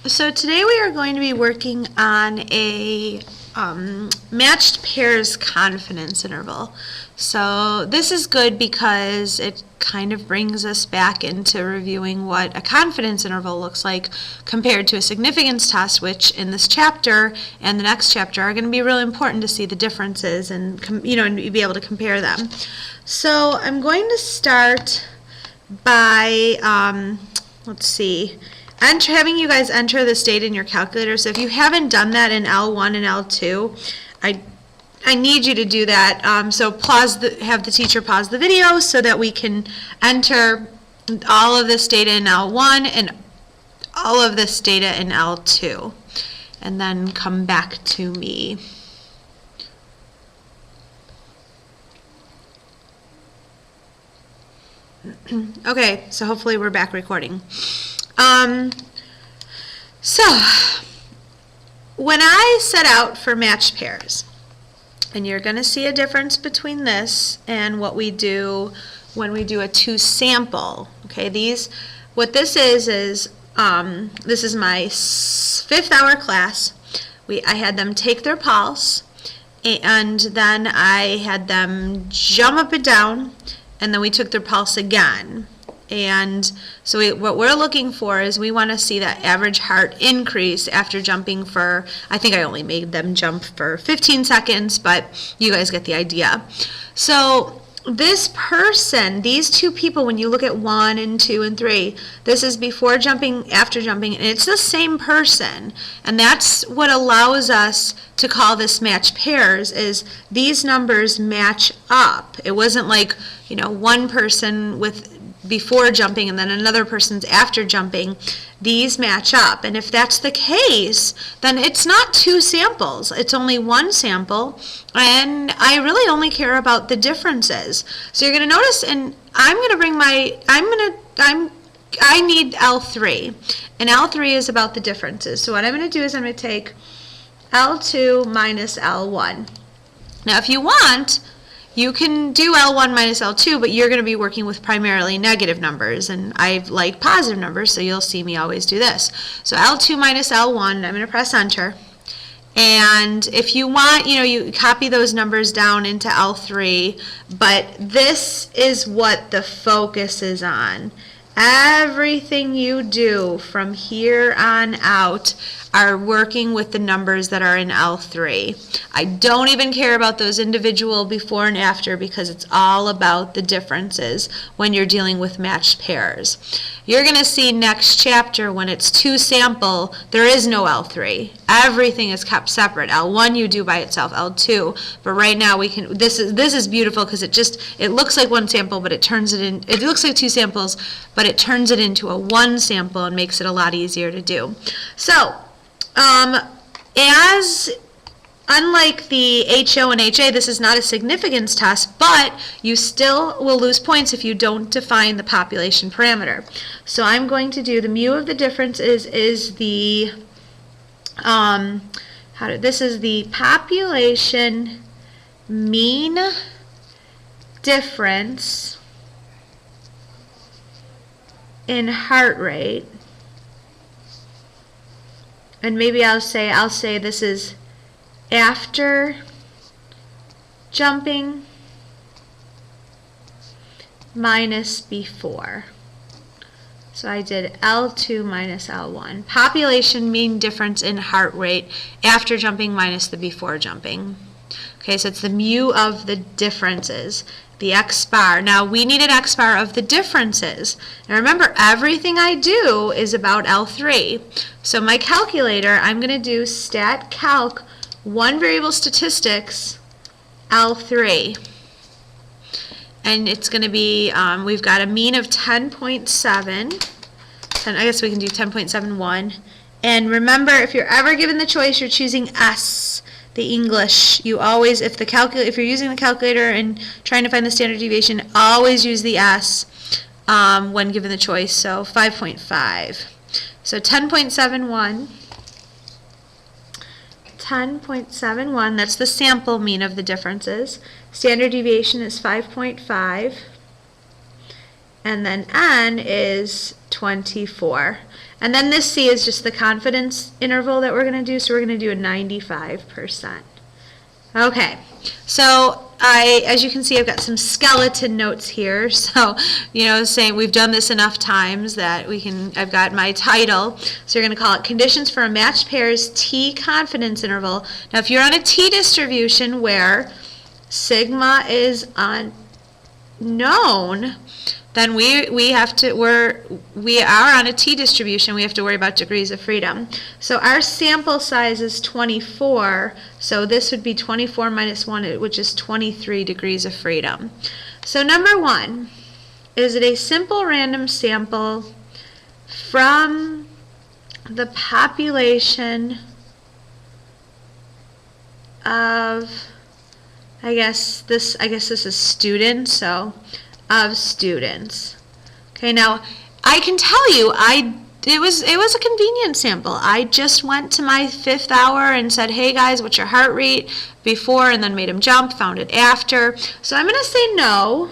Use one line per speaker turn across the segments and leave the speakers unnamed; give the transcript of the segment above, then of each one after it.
So today we are going to be working on a matched pairs confidence interval. So this is good because it kind of brings us back into reviewing what a confidence interval looks like compared to a significance test, which in this chapter and the next chapter are going to be really important to see the differences and and be able to compare them. So I'm going to start by let's see. Having you guys enter this data in your calculator. So if you haven't done that in L1 and L2, I need you to do that. So have the teacher pause the video so that we can enter all of this data in L1 and all of this data in L2, and then come back to me. Okay, so hopefully we're back recording. So when I set out for matched pairs, and you're going to see a difference between this and what we do when we do a two sample. Okay, what this is this is my 5th hour class. I had them take their pulse, and then I had them jump up and down, and then we took their pulse again. And so what we're looking for is we want to see that average heart increase after jumping for, I think I only made them jump for 15 seconds, but you guys get the idea. So this person, these two people, when you look at 1 and 2 and 3, this is before jumping, after jumping, and it's the same person. And that's what allows us to call this matched pairs, is these numbers match up. It wasn't like, one person with before jumping and then another person's after jumping. These match up, and if that's the case, then it's not two samples, it's only one sample, and I really only care about the differences. So you're going to notice, and I'm going to bring I need L3, and L3 is about the differences. So what I'm going to do is I'm going to take L2 minus L1. Now if you want, you can do L1 minus L2, but you're going to be working with primarily negative numbers, and I like positive numbers, so you'll see me always do this. So L2 minus L1, I'm going to press enter. And if you want, you copy those numbers down into L3, but this is what the focus is on. Everything you do from here on out are working with the numbers that are in L3. I don't even care about those individual before and after, because it's all about the differences when you're dealing with matched pairs. You're going to see next chapter when it's two sample, there is no L3. Everything is kept separate. L1 you do by itself, L2. But right now we can. This is beautiful because it looks like one sample, but it looks like two samples, but it turns it into a one sample and makes it a lot easier to do. So, unlike the HO and HA, this is not a significance test, but you still will lose points if you don't define the population parameter. So I'm going to do the mu of the difference is the this is the population mean difference in heart rate. And maybe I'll say this is after jumping minus before. So I did L2 minus L1. Population mean difference in heart rate after jumping minus the before jumping. Okay, so it's the mu of the differences, the x bar. Now we need an x bar of the differences. Now remember, everything I do is about L3. So my calculator, I'm going to do stat calc one variable statistics L3. And it's going to be, we've got a mean of 10.7. I guess we can do 10.71. And remember, if you're ever given the choice, you're choosing S, the English. You always, if you're using the calculator and trying to find the standard deviation, always use the S when given the choice. So 5.5. So 10.71. 10.71, that's the sample mean of the differences. Standard deviation is 5.5. and then n is 24. And then this c is just the confidence interval that we're going to do, so we're going to do a 95%. Okay, so as you can see, I've got some skeleton notes here. So, saying we've done this enough times that I've got my title. So you're going to call it Conditions for a Matched Pair's T Confidence Interval. Now, if you're on a T distribution where sigma is unknown, then we are on a T distribution. We have to worry about degrees of freedom. So our sample size is 24. So this would be 24 minus 1, which is 23 degrees of freedom. So number 1, is it a simple random sample from the population of, I guess this is students, so of students. Okay, now I can tell you it was a convenient sample. I just went to my 5th hour and said, hey guys, what's your heart rate before, and then made them jump, found it after. So I'm going to say no,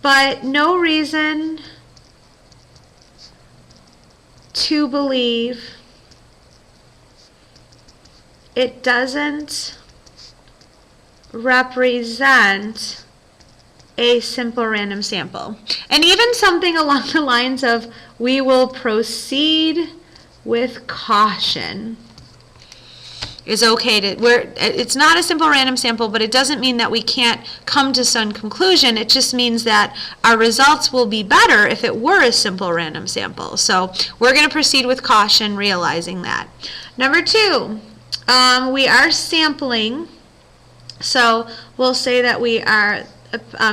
but no reason to believe it doesn't represent a simple random sample. And even something along the lines of, we will proceed with caution, is okay it's not a simple random sample, but it doesn't mean that we can't come to some conclusion. It just means that our results will be better if it were a simple random sample. So we're going to proceed with caution, realizing that. Number 2, we are sampling. So we'll say that we are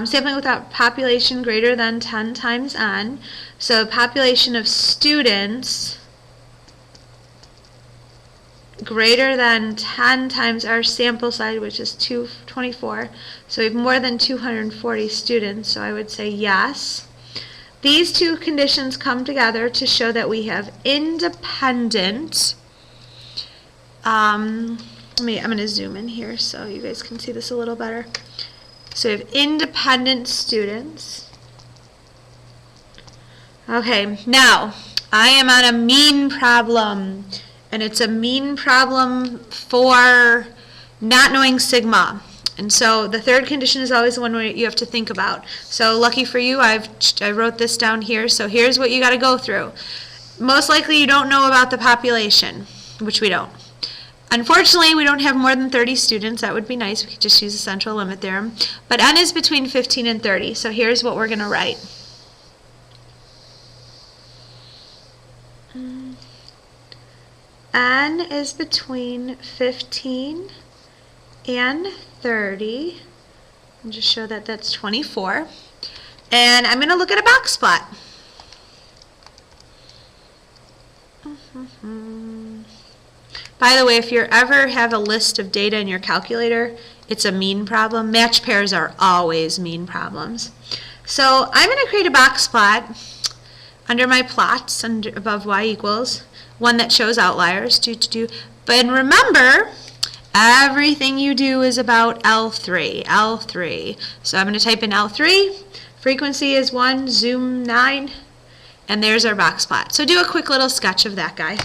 sampling without population greater than 10 times n. So population of students greater than 10 times our sample size, which is 224. So we have more than 240 students, so I would say yes. These two conditions come together to show that we have independent, I'm going to zoom in here so you guys can see this a little better. So we have independent students. Okay, now I am on a mean problem, and it's a mean problem for not knowing sigma. And so the third condition is always the one where you have to think about. So lucky for you, I wrote this down here. So here's what you got to go through. Most likely you don't know about the population, which we don't. Unfortunately, we don't have more than 30 students. That would be nice. We could just use the central limit theorem. But n is between 15 and 30. So here's what we're going to write. N is between 15 and 30. And just show that that's 24. And I'm going to look at a box plot. By the way, if you ever have a list of data in your calculator, it's a mean problem. Matched pairs are always mean problems. So I'm going to create a box plot under my plots above y equals, one that shows outliers. But remember, everything you do is about L3. So I'm going to type in L3. Frequency is 1, zoom 9, and there's our box plot. So do a quick little sketch of that guy.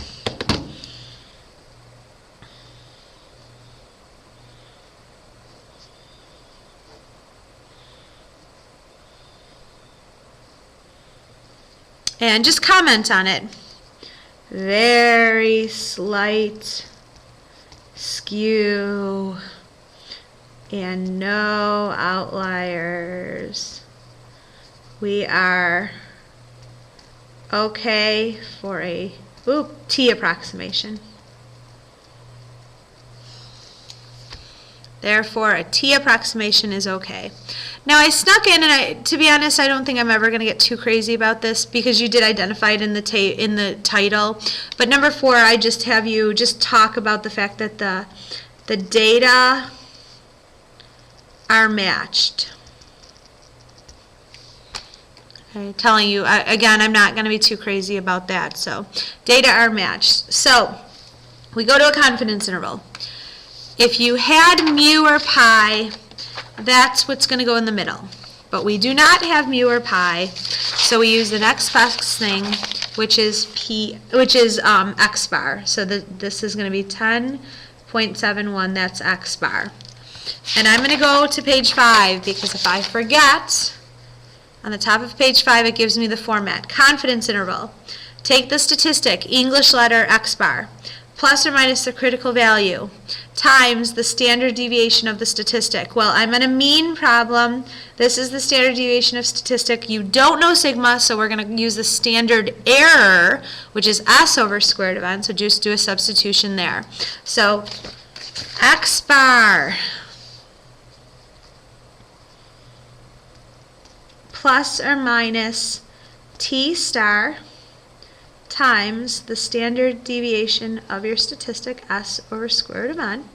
And just comment on it. Very slight skew and no outliers. We are okay for a T approximation. Therefore, a T approximation is okay. Now, I snuck in, and to be honest, I don't think I'm ever going to get too crazy about this because you did identify it in the title. But number 4, I just have you just talk about the fact that the data are matched. Okay, telling you, again, I'm not going to be too crazy about that. So, data are matched. So, we go to a confidence interval. If you had mu or pi, that's what's going to go in the middle. but we do not have mu or pi, so we use the next best thing, which is x bar. So this is going to be 10.71, that's x bar. And I'm going to go to page 5, because if I forget, on the top of page 5 it gives me the format. Confidence interval. Take the statistic, English letter x bar, plus or minus the critical value, times the standard deviation of the statistic. Well, I'm in a mean problem. This is the standard deviation of statistic. You don't know sigma, so we're going to use the standard error, which is s over square root of n, so just do a substitution there. So x bar plus or minus t star times the standard deviation of your statistic, s over square root of n.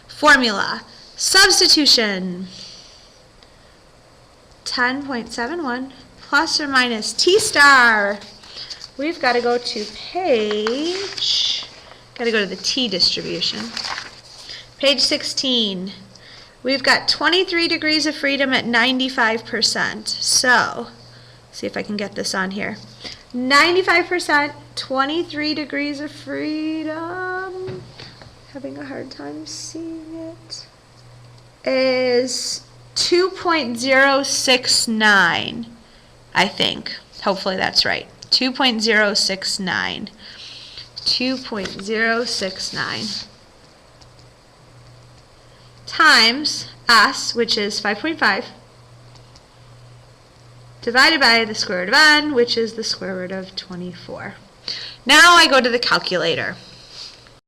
Formula, substitution, 10.71 plus or minus t star. We've got to go to the t distribution. Page 16. We've got 23 degrees of freedom at 95%. So, see if I can get this on here. 95%, 23 degrees of freedom, having a hard time seeing it, is 2.069, I think. Hopefully that's right. 2.069. 2.069 times s, which is 5.5, divided by the square root of n, which is the square root of 24. Now I go to the calculator.